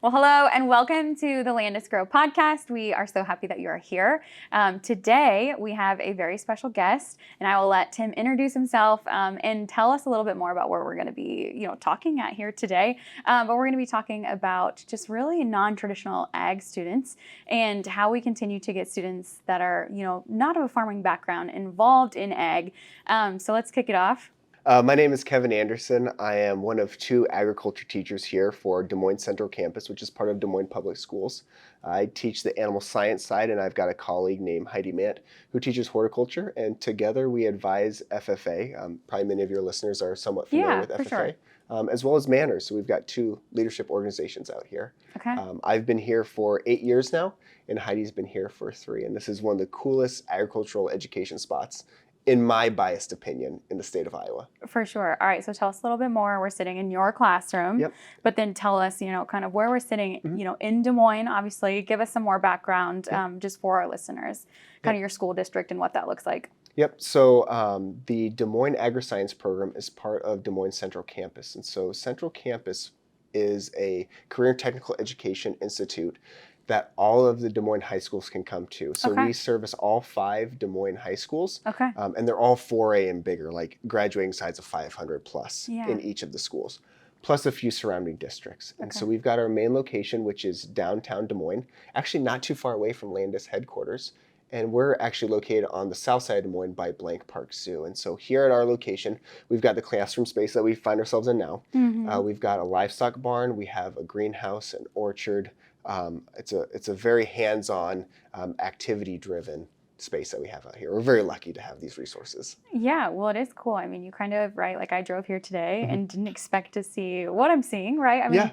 Well, hello and welcome to the Landis Grow podcast. We are so happy that you are here. Today, we have a very special guest, and I will let Tim introduce himself and tell us a little bit more about where we're going to be, talking at here today. But we're going to be talking about just really non-traditional ag students and how we continue to get students that are, not of a farming background involved in ag. So let's kick it off. My name is Kevin Anderson. I am one of two agriculture teachers here for Des Moines Central Campus, which is part of Des Moines Public Schools. I teach the animal science side, and I've got a colleague named Heidi Mant who teaches horticulture, and together we advise FFA. Probably many of your listeners are somewhat familiar with FFA, sure. As well as Manners. So we've got two leadership organizations out here. Okay. I've been here for 8 years now, and Heidi's been here for 3, and this is one of the coolest agricultural education spots, in my biased opinion, in the state of Iowa. For sure. All right, so tell us a little bit more. We're sitting in your classroom, Yep. But then tell us, kind of where we're sitting, in Des Moines, obviously. Give us some more background just for our listeners, kind of your school district and what that looks like. Yep, so the Des Moines Agri-Science program is part of Des Moines Central Campus. And so Central Campus is a career and technical education institute that all of the Des Moines high schools can come to. So we service all 5 Des Moines high schools, and they're all 4A and bigger, like graduating size of 500 plus in each of the schools, plus a few surrounding districts. And so we've got our main location, which is downtown Des Moines, actually not too far away from Landis headquarters. And we're actually located on the south side of Des Moines by Blank Park Zoo. And so here at our location, we've got the classroom space that we find ourselves in now. We've got a livestock barn, we have a greenhouse, an orchard. It's a very hands-on, activity-driven space that we have out here. We're very lucky to have these resources. Yeah, well, it is cool. I mean, you kind of, right, like I drove here today and didn't expect to see what I'm seeing, right? I mean,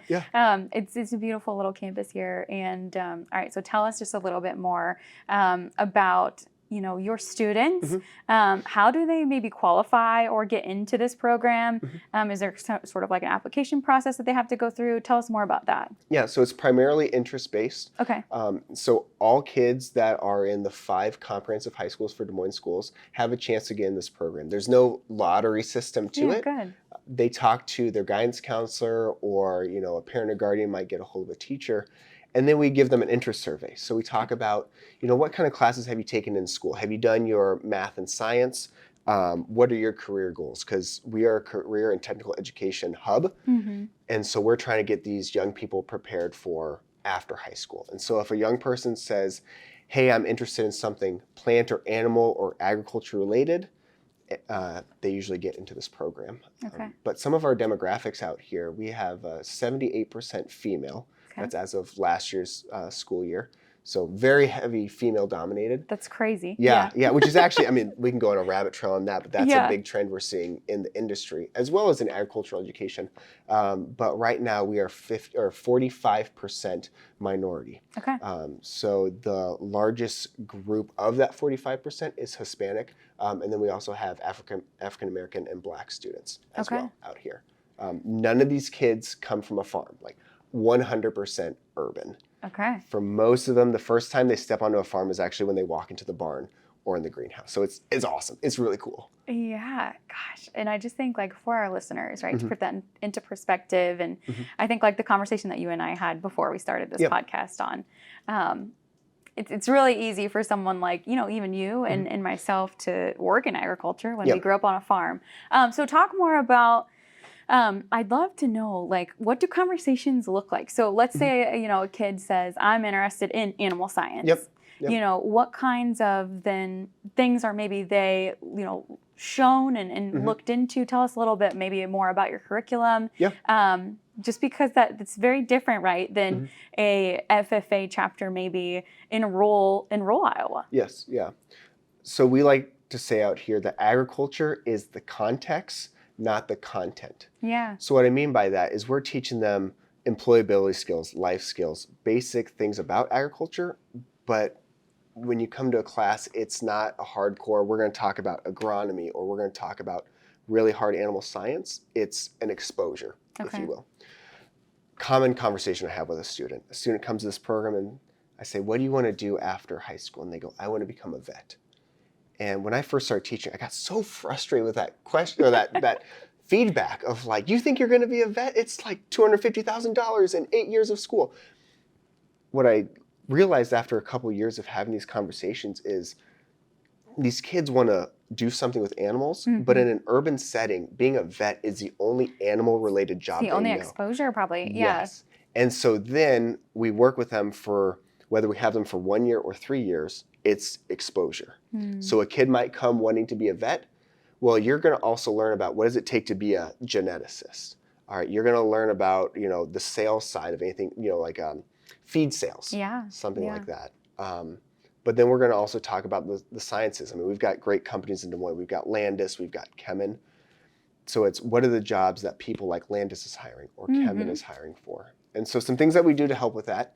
it's a beautiful little campus here. And all right, so tell us just a little bit more about your students. How do they maybe qualify or get into this program? Is there sort of like an application process that they have to go through? Tell us more about that. Yeah, so it's primarily interest-based. Okay. So all kids that are in the 5 comprehensive high schools for Des Moines schools have a chance to get in this program. There's no lottery system to it. Good. They talk to their guidance counselor, or a parent or guardian might get a hold of a teacher. And then we give them an interest survey. So we talk about, what kind of classes have you taken in school? Have you done your math and science? What are your career goals? Because we are a career and technical education hub. And so we're trying to get these young people prepared for after high school. And so if a young person says, hey, I'm interested in something plant or animal or agriculture related, they usually get into this program. But some of our demographics out here, we have 78% female. That's as of last year's school year. So very heavy female dominated. That's crazy. Yeah, which is actually, we can go on a rabbit trail on that, but that's a big trend we're seeing in the industry, as well as in agricultural education. But right now we are 45% minority. So the largest group of that 45% is Hispanic. And then we also have African-American and Black students as well out here. None of these kids come from a farm. 100% urban. For most of them, the first time they step onto a farm is actually when they walk into the barn or in the greenhouse. So it's awesome. It's really cool. Yeah, gosh. And I just think for our listeners, right, to put that into perspective. And I think the conversation that you and I had before we started this podcast on, it's really easy for someone like, even you and myself to work in agriculture when we grew up on a farm. So talk more about, I'd love to know, what do conversations look like? So let's say, a kid says, I'm interested in animal science. What kinds of then things are maybe they, shown and looked into? Tell us a little bit maybe more about your curriculum. Just because it's very different, right, than a FFA chapter maybe in rural Iowa. Yes, yeah. So we like to say out here that agriculture is the context, not the content. So what I mean by that is we're teaching them employability skills, life skills, basic things about agriculture, but when you come to a class, it's not a hardcore, we're going to talk about agronomy or we're going to talk about really hard animal science. It's an exposure, if you will. Common conversation I have with a student. A student comes to this program and I say, what do you want to do after high school? And they go, I want to become a vet. And when I first started teaching, I got so frustrated with that question or that feedback of like, you think you're going to be a vet? It's like $250,000 and 8 years of school. What I realized after a couple of years of having these conversations is these kids want to do something with animals, but in an urban setting, being a vet is the only animal-related job they know. The only exposure, probably. Yeah. Yes. And so then we work with them for, whether we have them for 1 year or 3 years, it's exposure. So a kid might come wanting to be a vet. Well, you're going to also learn about what does it take to be a geneticist. All right, you're going to learn about, you know, the sales side of anything, you know, like feed sales, something like that. But then we're going to also talk about the sciences. I mean, we've got great companies in Des Moines. We've got Landis, we've got Kemin. So it's what are the jobs that people like Landis is hiring or Kemin is hiring for. And so some things that we do to help with that,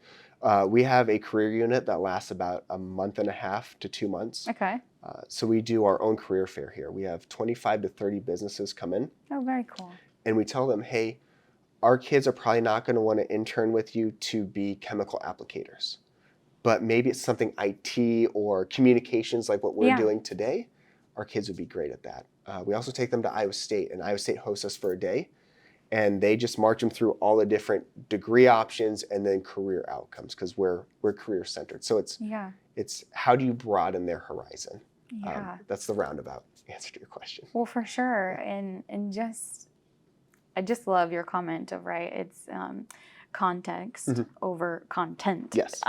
we have a career unit that lasts about a month and a half to 2 months. Okay. So we do our own career fair here. We have 25 to 30 businesses come in. Oh, very cool. And we tell them, hey, our kids are probably not going to want to intern with you to be chemical applicators. But maybe it's something IT or communications like what we're doing today. Our kids would be great at that. We also take them to Iowa State, and Iowa State hosts us for a day. And they just march them through all the different degree options and then career outcomes because we're career centered. So it's how do you broaden their horizon? Yeah. That's the roundabout answer to your question. Well, for sure. And I just love your comment of, right, it's context over content. Yes.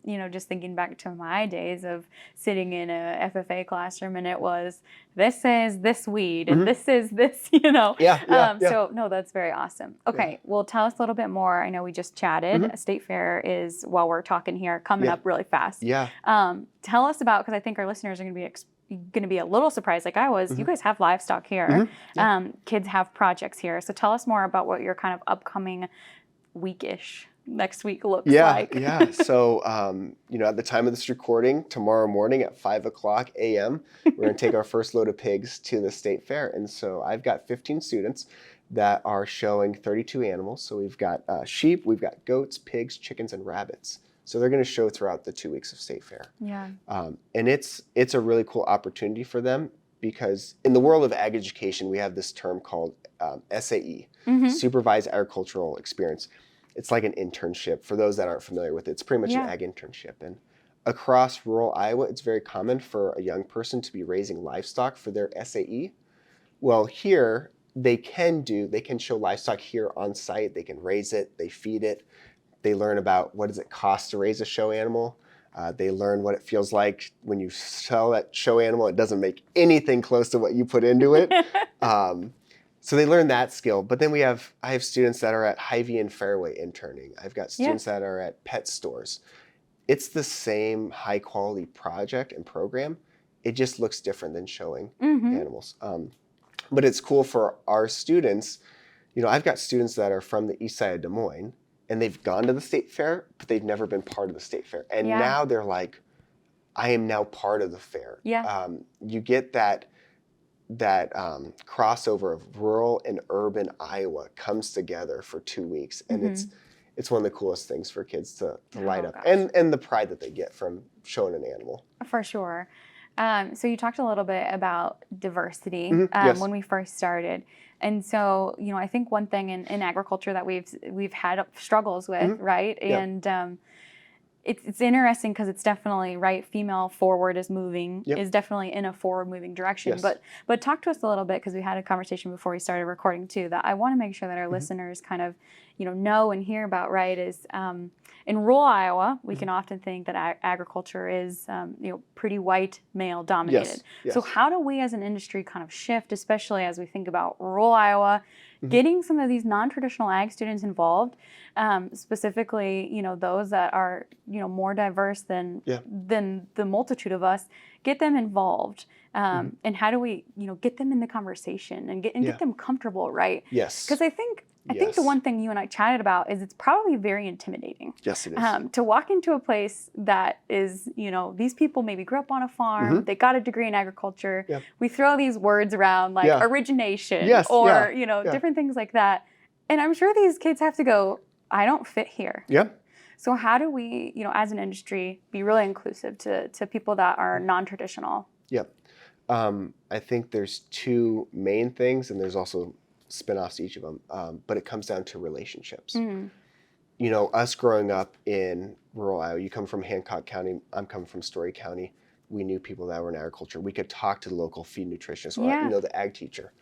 You know, just thinking back to my days of sitting in a FFA classroom and it was, this is this weed and this is this, you know. So, no, that's very awesome. Okay, well, tell us a little bit more. I know we just chatted. State Fair is, while we're talking here, coming up really fast. Tell us about, because I think our listeners are going to be a little surprised like I was. You guys have livestock here. Kids have projects here. So tell us more about what your kind of upcoming weekish next week looks like. So, you know, at the time of this recording, tomorrow morning at 5:00 a.m., we're going to take our first load of pigs to the state fair. And so I've got 15 students that are showing 32 animals. So we've got sheep, we've got goats, pigs, chickens, and rabbits. So they're going to show throughout the 2 weeks of state fair. And it's a really cool opportunity for them because in the world of ag education, we have this term called SAE, Supervised Agricultural Experience. It's like an internship. For those that aren't familiar with it, it's pretty much an ag internship. And across rural Iowa, it's very common for a young person to be raising livestock for their SAE. Well, here they can show livestock here on site. They can raise it, they feed it. They learn about what does it cost to raise a show animal. They learn what it feels like when you sell that show animal. It doesn't make anything close to what you put into it. So they learn that skill. But then I have students that are at Hy-Vee and Fairway interning. I've got students that are at pet stores. It's the same high quality project and program. It just looks different than showing animals. But it's cool for our students. You know, I've got students that are from the east side of Des Moines, and they've gone to the state fair, but they've never been part of the state fair. And now they're like, I am now part of the fair. You get that crossover of rural and urban Iowa comes together for 2 weeks. And it's one of the coolest things for kids to light up. And the pride that they get from showing an animal. For sure. So you talked a little bit about diversity when we first started. And so, you know, I think one thing in agriculture that we've had struggles with, right? And it's interesting because it's definitely, right, female forward is moving, is definitely in a forward moving direction. But talk to us a little bit, because we had a conversation before we started recording too, that I want to make sure that our listeners kind of, you know and hear about, right, is in rural Iowa, we can often think that agriculture is, you know, pretty white male dominated. So how do we as an industry kind of shift, especially as we think about rural Iowa, getting some of these non-traditional ag students involved, specifically, you know, those that are, you know, more diverse than the multitude of us, get them involved. And how do we, you know, get them in the conversation and get them comfortable, right? Because I think the one thing you and I chatted about is it's probably very intimidating. Yes, it is. To walk into a place that is, you know, these people maybe grew up on a farm, they got a degree in agriculture. We throw these words around like origination or, you know, different things like that. And I'm sure these kids have to go, I don't fit here. So how do we, you know, as an industry, be really inclusive to people that are non-traditional? I think there's two main things, and there's also spin-offs to each of them, but it comes down to relationships. Mm. You know, us growing up in rural Iowa, you come from Hancock County, I'm coming from Story County. We knew people that were in agriculture. We could talk to the local feed nutritionist or, you know, the ag teacher.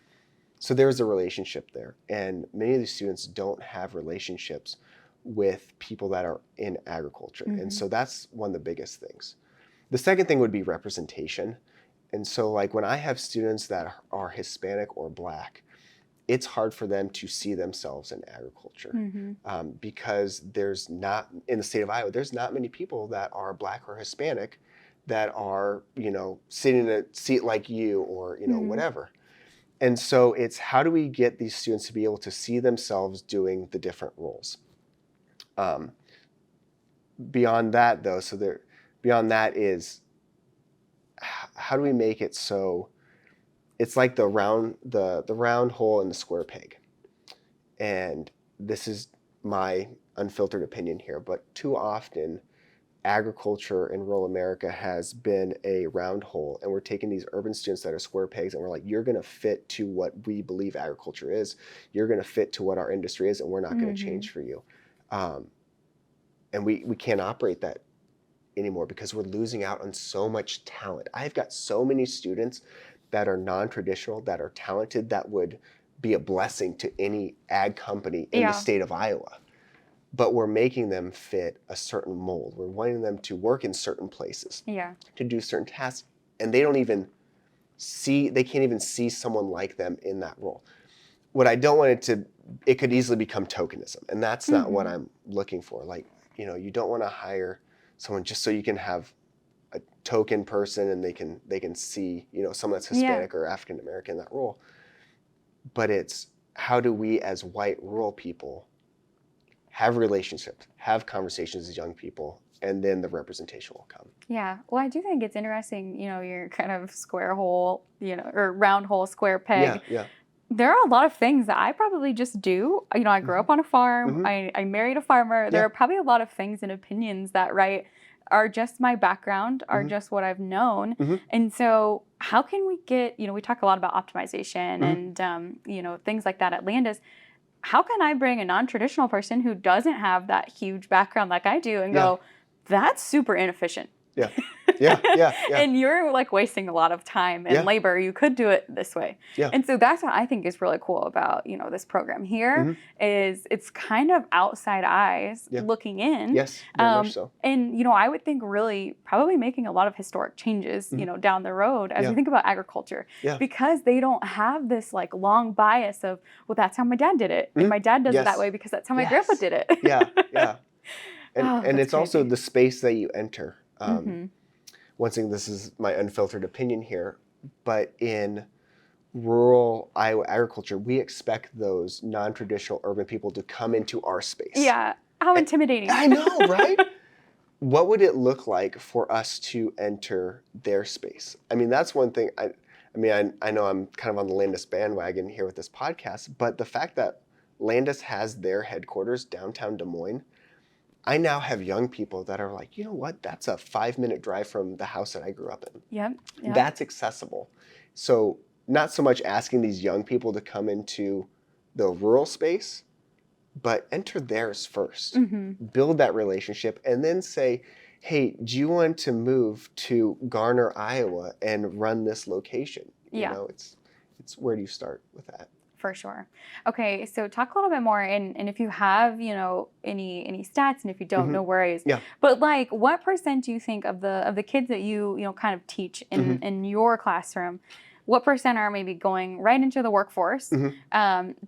So there was a relationship there. And many of these students don't have relationships with people that are in agriculture. Mm-hmm. And so that's one of the biggest things. The second thing would be representation. And so like when I have students that are Hispanic or Black, it's hard for them to see themselves in agriculture because there's not, in the state of Iowa, there's not many people that are Black or Hispanic that are, you know, sitting in a seat like you or, you know, whatever. And so it's how do we get these students to be able to see themselves doing the different roles? Beyond that though, beyond that is how do we make it so it's like the round hole in the square peg. And this is my unfiltered opinion here, but too often agriculture in rural America has been a round hole, and we're taking these urban students that are square pegs and we're like, you're going to fit to what we believe agriculture is. You're going to fit to what our industry is, and we're not going to change for you. And we can't operate that anymore because we're losing out on so much talent. I've got so many students that are non-traditional, that are talented, that would be a blessing to any ag company in the state of Iowa. But we're making them fit a certain mold. We're wanting them to work in certain places, to do certain tasks, and they can't even see someone like them in that role. What I don't want it could easily become tokenism, and that's not what I'm looking for. Like, you know, you don't want to hire someone just so you can have a token person and they can see, you know, someone that's Hispanic or African American in that role. But it's how do we as white rural people have relationships, have conversations as young people, and then the representation will come. Yeah. Well, I do think it's interesting, you know, your kind of square hole, you know, or round hole, square peg. Yeah. There are a lot of things that I probably just do. You know, I grew up on a farm. I married a farmer. There are probably a lot of things and opinions that, are just my background, are just what I've known. And so how can we get, you know, we talk a lot about optimization and, you know, things like that at Landis. How can I bring a non-traditional person who doesn't have that huge background like I do and go, that's super inefficient. Yeah. And you're like wasting a lot of time and labor. You could do it this way. And so that's what I think is really cool about, you know, this program here is it's kind of outside eyes looking in. Yes, very much so. And, you know, I would think really probably making a lot of historic changes, you know, down the road as we think about agriculture because they don't have this like long bias of, well, that's how my dad did it. And my dad does it that way because that's how my grandpa did it. And it's crazy. Also the space that you enter. Once again, this is my unfiltered opinion here, but in rural Iowa agriculture, we expect those non-traditional urban people to come into our space. Yeah, how intimidating. I know, right? What would it look like for us to enter their space? I mean, that's one thing. I know I'm kind of on the Landis bandwagon here with this podcast, but the fact that Landis has their headquarters downtown Des Moines, I now have young people that are like, you know what? That's a 5-minute drive from the house that I grew up in. Yep. That's accessible. So not so much asking these young people to come into the rural space, but enter theirs first. Build that relationship and then say, hey, do you want to move to Garner, Iowa and run this location? You know, it's where do you start with that? For sure. Okay, so talk a little bit more, and if you have, you know, any stats, and if you don't, no worries. But like, what % do you think of the kids that you know kind of teach in your classroom? What % are maybe going right into the workforce,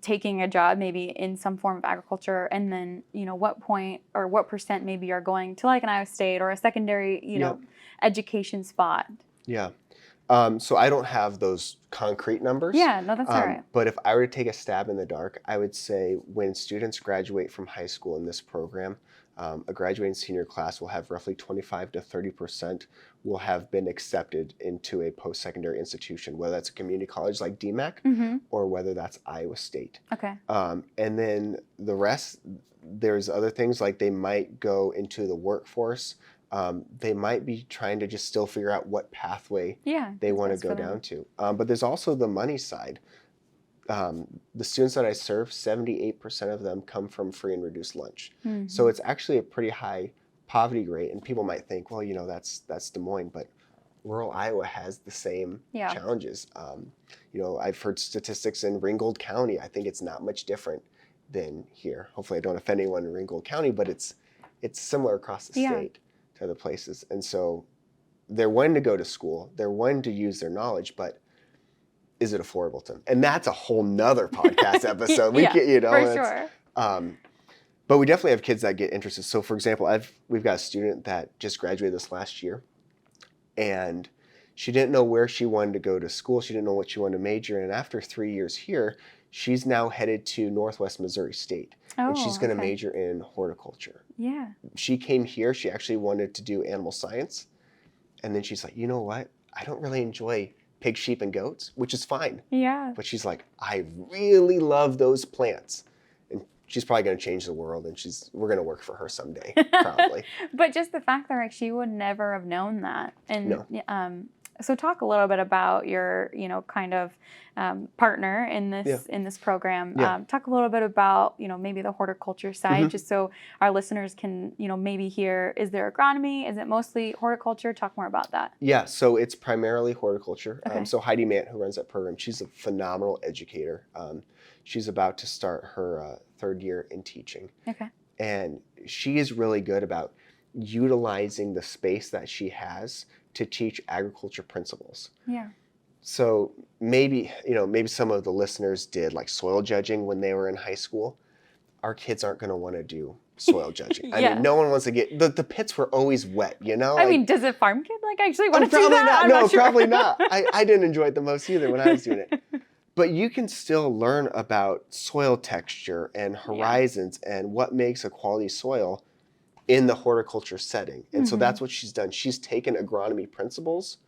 taking a job maybe in some form of agriculture, and then you know what point or what % maybe are going to like an Iowa State or a secondary, you know, education spot? So I don't have those concrete numbers. Yeah, no, that's all right. But if I were to take a stab in the dark, I would say when students graduate from high school in this program, a graduating senior class will have roughly 25 to 30% will have been accepted into a post-secondary institution, whether that's a community college like DMAC or whether that's Iowa State. Okay. And then the rest, there's other things like they might go into the workforce. They might be trying to just still figure out what pathway they want to go down to. But there's also the money side. the students that I serve, 78% of them come from free and reduced lunch. Mm-hmm. So it's actually a pretty high poverty rate. And people might think, well, that's Des Moines, but rural Iowa has the same challenges. I've heard statistics in Ringgold County. I think it's not much different than here. Hopefully I don't offend anyone in Ringgold County, but it's similar across the state to other places. And so they're wanting to go to school. They're wanting to use their knowledge, but is it affordable to them? And that's a whole nother podcast episode. For sure. But we definitely have kids that get interested. So for example, we've got a student that just graduated this last year, and she didn't know where she wanted to go to school. She didn't know what she wanted to major in. And after 3 years here, she's now headed to Northwest Missouri State. And she's going to major in horticulture. Yeah. She came here. She actually wanted to do animal science. And then she's like, you know what? I don't really enjoy pigs, sheep, and goats, which is fine. Yeah. But she's like, I really love those plants. And she's probably going to change the world, and we're going to work for her someday, probably. But just the fact that she would never have known that. And no. So talk a little bit about your, kind of partner in this program. Yeah. Talk a little bit about, maybe the horticulture side, just so our listeners can, maybe hear, is there agronomy? Is it mostly horticulture? Talk more about that. Yeah, so it's primarily horticulture. Okay. So Heidi Mant, who runs that program, she's a phenomenal educator. She's about to start her third year in teaching. Okay. And she is really good about utilizing the space that she has to teach agriculture principles. Yeah. So maybe some of the listeners did like soil judging when they were in high school. Our kids aren't going to want to do soil judging. I mean, no one wants to get, the pits were always wet, I mean, does a farm kid actually want to do that? No, probably not. I didn't enjoy it the most either when I was doing it. But you can still learn about soil texture and horizons and what makes a quality soil in the horticulture setting. And so that's what she's done. She's taken agronomy principles,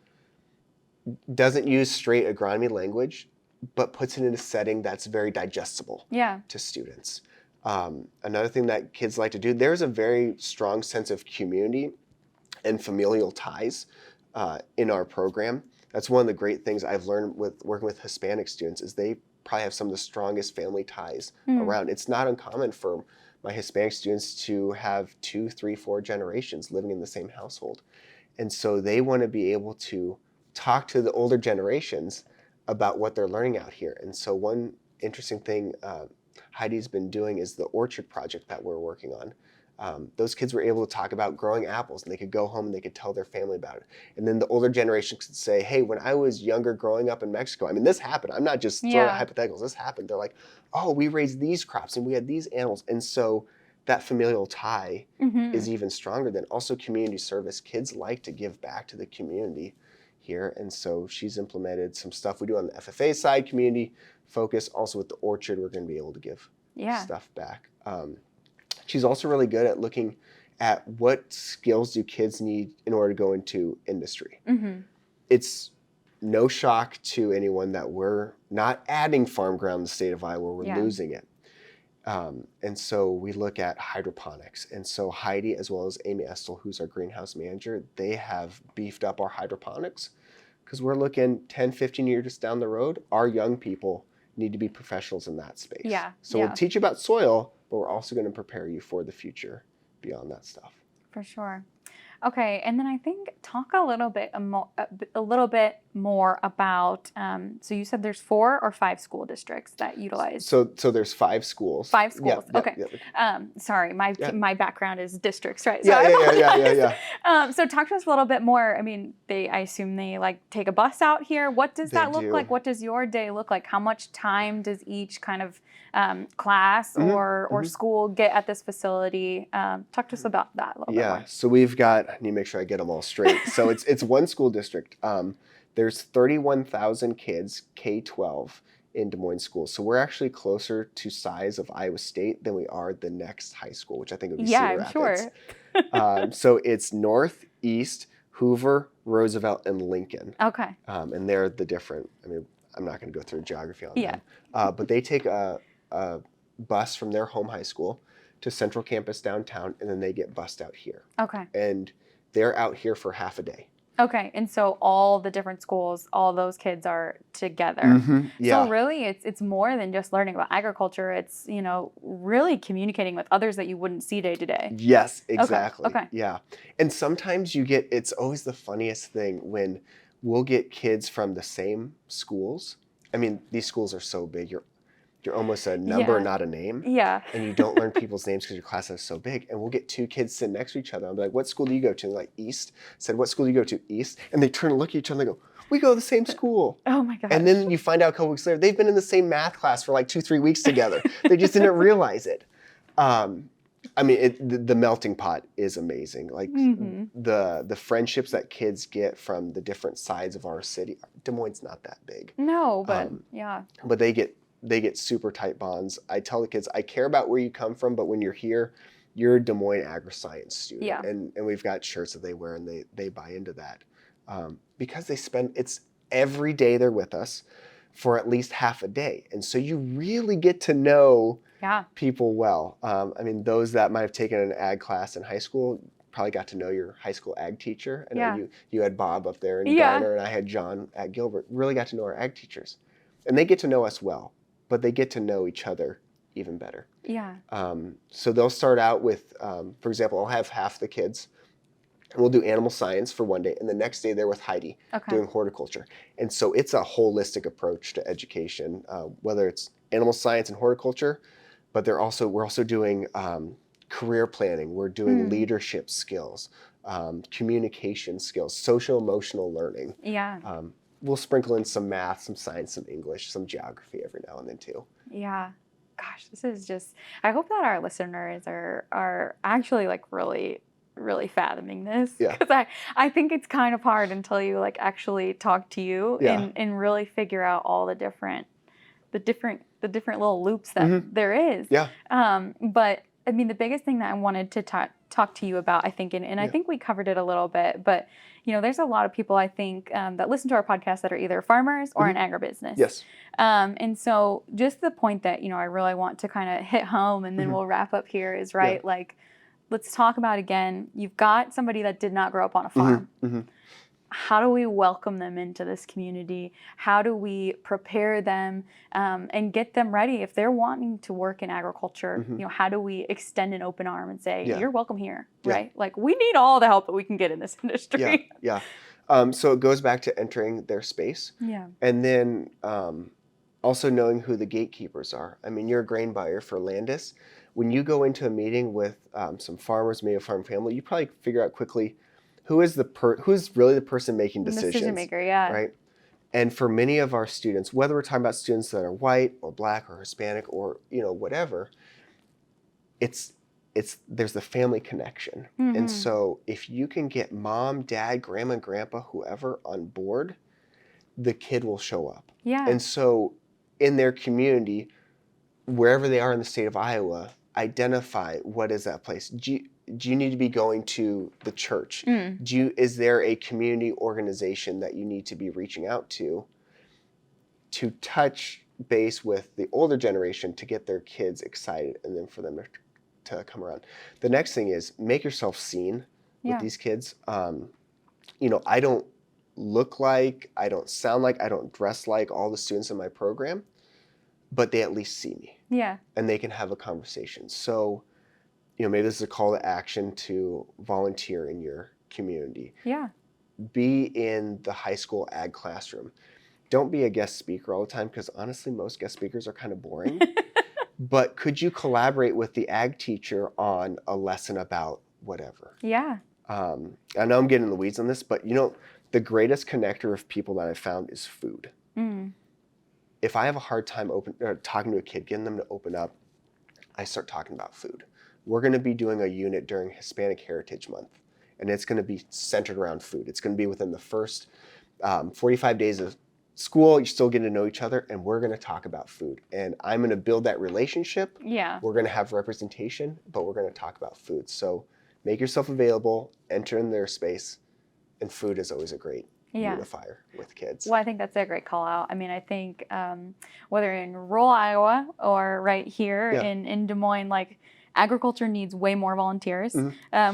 doesn't use straight agronomy language, but puts it in a setting that's very digestible to students. Another thing that kids like to do, there's a very strong sense of community and familial ties in our program. That's one of the great things I've learned with working with Hispanic students is they probably have some of the strongest family ties around. It's not uncommon for my Hispanic students to have 2, 3, 4 generations living in the same household. And so they want to be able to talk to the older generations about what they're learning out here. And so one interesting thing Heidi's been doing is the orchard project that we're working on. Those kids were able to talk about growing apples, and they could go home and they could tell their family about it. And then the older generation could say, hey, when I was younger growing up in Mexico, I mean, this happened. I'm not just throwing out hypotheticals. This happened. They're like, oh, we raised these crops and we had these animals. And so that familial tie is even stronger. Than also community service. Kids like to give back to the community here. And so she's implemented some stuff we do on the FFA side, community focus. Also with the orchard, we're going to be able to give stuff back. She's also really good at looking at what skills do kids need in order to go into industry. It's no shock to anyone that we're not adding farm ground in the state of Iowa, we're losing it. And so we look at hydroponics. And so Heidi, as well as Amy Estel, who's our greenhouse manager, they have beefed up our hydroponics because we're looking 10, 15 years down the road, our young people need to be professionals in that space. So we'll teach you about soil, but we're also going to prepare you for the future beyond that stuff. For sure. Okay, and then I think talk a little bit more about. So you said there's 4 or 5 school districts that utilize. So there's 5 schools. 5 schools. Yeah, okay. Yeah. Sorry, my background is districts, right? So yeah. So talk to us a little bit more. I mean, I assume they take a bus out here. What does that look like? What does your day look like? How much time does each kind of class or school get at this facility? Talk to us about that a little bit more. Yeah. So we've got. I need to make sure I get them all straight. So it's one school district. There's 31,000 kids, K-12, in Des Moines schools. So we're actually closer to size of Iowa State than we are the next high school, which I think would be Cedar Rapids. Sure. So it's North, East, Hoover, Roosevelt, and Lincoln. Okay. And they're the different, I mean, I'm not going to go through geography on them. But they take a bus from their home high school to Central Campus downtown, and then they get bused out here. Okay. And they're out here for half a day. Okay, and so all the different schools, all those kids are together. Yeah. So really, it's more than just learning about agriculture. It's, really communicating with others that you wouldn't see day to day. Yes, exactly. Okay. Yeah. And sometimes it's always the funniest thing when we'll get kids from the same schools. I mean, these schools are so big. You're almost a number, Yeah. not a name. Yeah. And you don't learn people's names because your class is so big. And we'll get two kids sitting next to each other. I'll be like, what school do you go to? And they're like, East. I said, what school do you go to? East. And they turn and look at each other and they go, we go to the same school. Oh my gosh. And then you find out a couple weeks later, they've been in the same math class for like 2-3 weeks together. They just didn't realize it. I mean, the melting pot is amazing. Like the friendships that kids get from the different sides of our city. Des Moines not that big. No, but yeah. But they get super tight bonds. I tell the kids, I care about where you come from, but when you're here, you're a Des Moines agri-science student. Yeah. And we've got shirts that they wear and they buy into that. Because it's every day they're with us for at least half a day. And so you really get to know people well. I mean, those that might have taken an ag class in high school probably got to know your high school ag teacher. I know you had Bob up there and Garner, and I had John at Gilbert. Really got to know our ag teachers. And they get to know us well, but they get to know each other even better. Yeah. So they'll start out with, for example, I'll have half the kids. We'll do animal science for one day, and the next day they're with Heidi doing horticulture. And so it's a holistic approach to education, whether it's animal science and horticulture, but we're also doing career planning. We're doing leadership skills, communication skills, social emotional learning. Yeah. We'll sprinkle in some math, some science, some English, some geography every now and then too. Yeah. Gosh, this is just, I hope that our listeners are actually like really fathoming this. Yeah. Because I think it's kind of hard until you like actually talk to you and really figure out all the different little loops that there is. Yeah. But I mean, the biggest thing that I wanted to talk to you about, I think, and I think we covered it a little bit, but there's a lot of people I think that listen to our podcast that are either farmers or in agribusiness. Yes. And so just the point that, I really want to kind of hit home and then we'll wrap up here is like, let's talk about again, you've got somebody that did not grow up on a farm. How do we welcome them into this community? How do we prepare them and get them ready if they're wanting to work in agriculture? How do we extend an open arm and say, you're welcome here, right? Like we need all the help that we can get in this industry. Yeah. So it goes back to entering their space. Yeah. And then also knowing who the gatekeepers are. I mean, you're a grain buyer for Landis. When you go into a meeting with some farmers, maybe a farm family, you probably figure out quickly who's really the person making decisions. Decision maker, yeah. Right? And for many of our students, whether we're talking about students that are white or black or Hispanic or whatever, there's the family connection. And so if you can get mom, dad, grandma, grandpa, whoever on board, the kid will show up. Yeah. And so in their community, wherever they are in the state of Iowa, identify what is that place. Do you need to be going to the church? Is there a community organization that you need to be reaching out to touch base with the older generation to get their kids excited and then for them to come around? The next thing is make yourself seen with these kids. I don't look like, I don't sound like, I don't dress like all the students in my program, but they at least see me. Yeah. And they can have a conversation. So maybe this is a call to action to volunteer in your community. Yeah. Be in the high school ag classroom. Don't be a guest speaker all the time because honestly, most guest speakers are kind of boring. But could you collaborate with the ag teacher on a lesson about whatever? Yeah. I know I'm getting in the weeds on this, but the greatest connector of people that I've found is food. If I have a hard time talking to a kid, getting them to open up, I start talking about food. We're going to be doing a unit during Hispanic Heritage Month, and it's going to be centered around food. It's going to be within the first 45 days of school. You're still getting to know each other, and we're going to talk about food. And I'm going to build that relationship. Yeah. We're going to have representation, but we're going to talk about food. So make yourself available, enter in their space, and food is always a great unifier with kids. Well, I think that's a great call out. I mean, I think whether in rural Iowa or right here in Des Moines, like agriculture needs way more volunteers.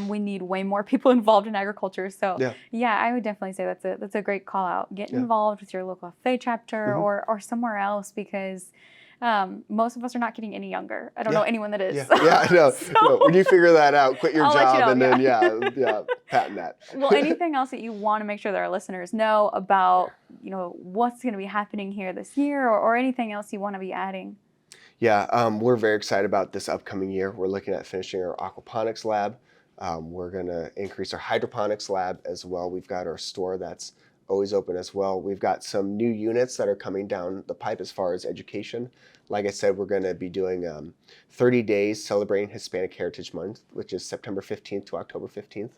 We need way more people involved in agriculture. So yeah, I would definitely say that's a great call out. Get involved with your local FA chapter or somewhere else, because most of us are not getting any younger. I don't know anyone that is. I know. No, when you figure that out, quit your job and then patent that. Well, anything else that you want to make sure that our listeners know about, what's going to be happening here this year, or anything else you want to be adding? Yeah, we're very excited about this upcoming year. We're looking at finishing our aquaponics lab. We're going to increase our hydroponics lab as well. We've got our store that's always open as well. We've got some new units that are coming down the pipe as far as education. Like I said, we're going to be doing 30 days celebrating Hispanic Heritage Month, which is September 15th to October 15th.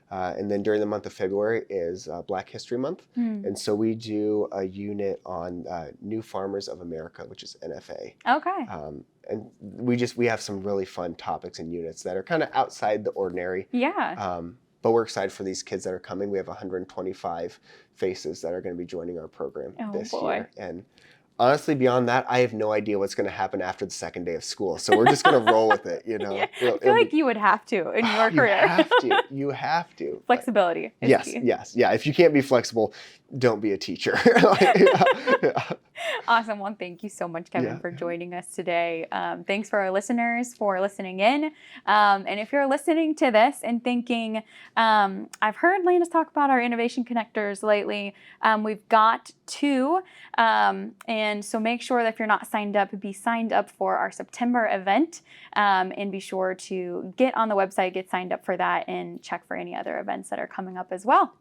And then during the month of February is Black History Month. And so we do a unit on New Farmers of America, which is NFA. Okay. And we have some really fun topics and units that are kind of outside the ordinary. Yeah. But we're excited for these kids that are coming. We have 125 faces that are going to be joining our program this year. And honestly, beyond that, I have no idea what's going to happen after the second day of school. So we're just going to roll with it, I feel like you would have to in your career. You have to. Flexibility is key. Yes. Yeah. If you can't be flexible, don't be a teacher. Awesome. Well, thank you so much, Kevin, for joining us today. Thanks for our listeners for listening in. And if you're listening to this and thinking, I've heard Landis talk about our innovation connectors lately. We've got 2. And so make sure that if you're not signed up, be signed up for our September event. And be sure to get on the website, get signed up for that, and check for any other events that are coming up as well.